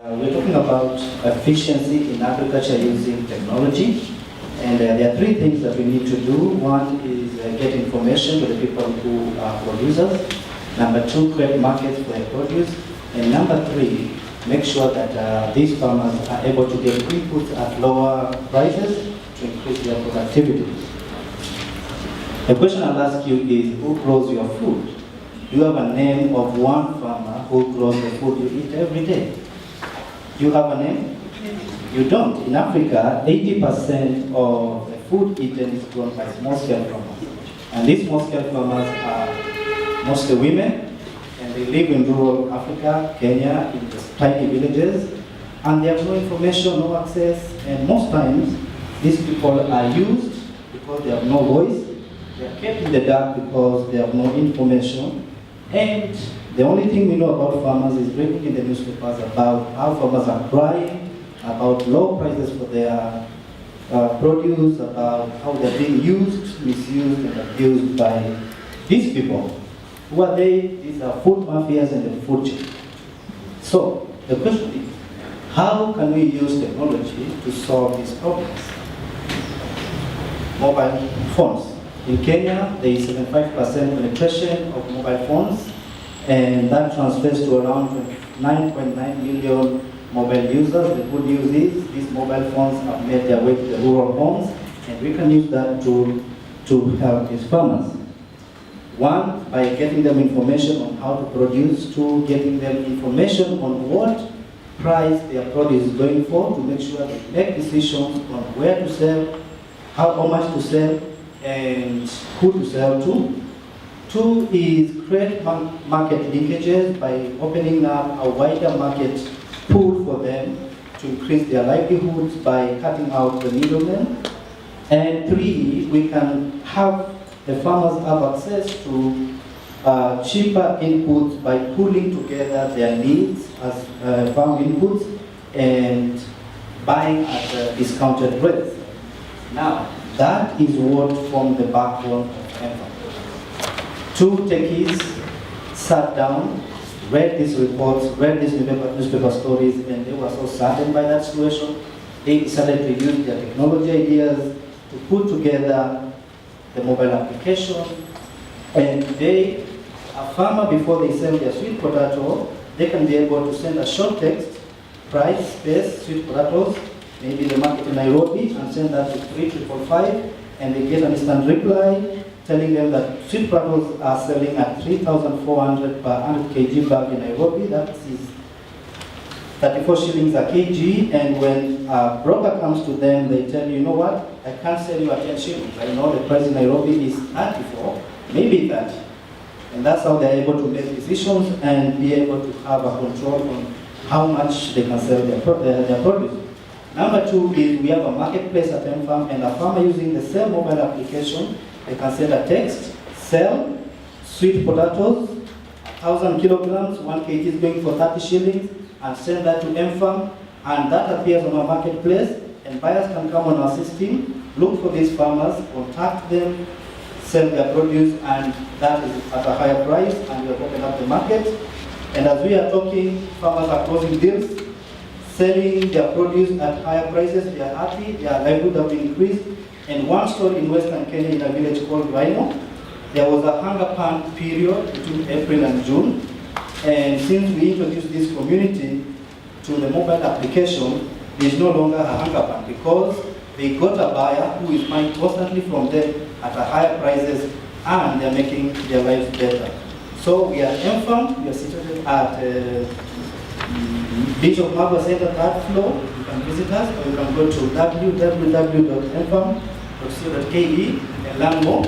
We're talking about efficiency in agriculture using technology. And there are three things that we need to do. One is get information to the people who are producers. Number two, create markets for their produce. And number three, make sure that these farmers are able to get inputs at lower prices to increase their productivity. The question I'll ask you is, who grows your food? You have a name of one farmer who grows the food you eat every day. You have a name? You don't. In Africa, 80% of the food eaten is grown by small-scale farmers. And these small-scale farmers are mostly women, and they live in rural Africa, Kenya, in the tiny villages, and they have no information, no access, and most times, these people are used because they have no voice, they are kept in the dark because they have no information, and the only thing we know about farmers is reading in the newspapers about how farmers are crying, about low prices for their produce, about how they're being used, misused, and abused by these people. Who are they? These are food mafias and the food chain. So, the question is, how can we use technology to solve these problems? Mobile phones. In Kenya, there is 75% penetration of mobile phones, and that translates to around 9.9 million mobile users. The good news is these mobile phones have made their way to the rural homes, and we can use that to help these farmers. One, by getting them information on how to produce. Two, getting them information on what price their produce is going for, to make sure they make decisions on where to sell, how much to sell, and who to sell to. Two is create market linkages by opening up a wider market pool for them to increase their livelihoods by cutting out the middlemen. And three, we can have the farmers have access to cheaper inputs by pooling together their needs as farm inputs and buying at discounted rates. Now, that is what formed the backbone of EMFA. Two techies sat down, read these reports, read these newspaper stories, and they were so saddened by that situation. They decided to use their technology ideas to put together the mobile application. And today, a farmer, before they sell their sweet potato, they can be able to send a short text, price, space, sweet potatoes, maybe the market in Nairobi, and send that to 3,555, and they get an instant reply telling them that sweet potatoes are selling at 3,400 per 100 kg bag in Nairobi. That is 34 shillings a kg, and when a broker comes to them, they tell you, you know what, I can't sell you at 10 shillings. I know the price in Nairobi is 34, maybe 30. And that's how they're able to make decisions and be able to have a control on how much they can sell their produce. Number two is we have a marketplace at M-Farm, and a farmer using the same mobile application, they can send a text, sell sweet potatoes, 1,000 kilograms, 1 kg is going for 30 shillings, and send that to M-Farm, and that appears on our marketplace, and buyers can come on our system, look for these farmers, contact them, sell their produce, and that is at a higher price, and we have opened up the market. And as we are talking, farmers are closing deals, selling their produce at higher prices. They are happy, their livelihood have been increased. And one story in Western Kenya, in a village called Rhino, there was a hunger pan period between April and June. And since we introduced this community to the mobile application, there is no longer a hunger pan because they got a buyer who is buying constantly from them at a higher prices, and they're making their lives better. So we are M-Farm, we are situated at Bishop Wambua Center, 3rd floor. You can visit us, or you can go to www.mfarm.co.ke and learn more.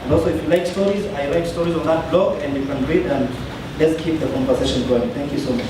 And also, if you like stories, I write stories on that blog, and you can read, and let's keep the conversation going. Thank you so much.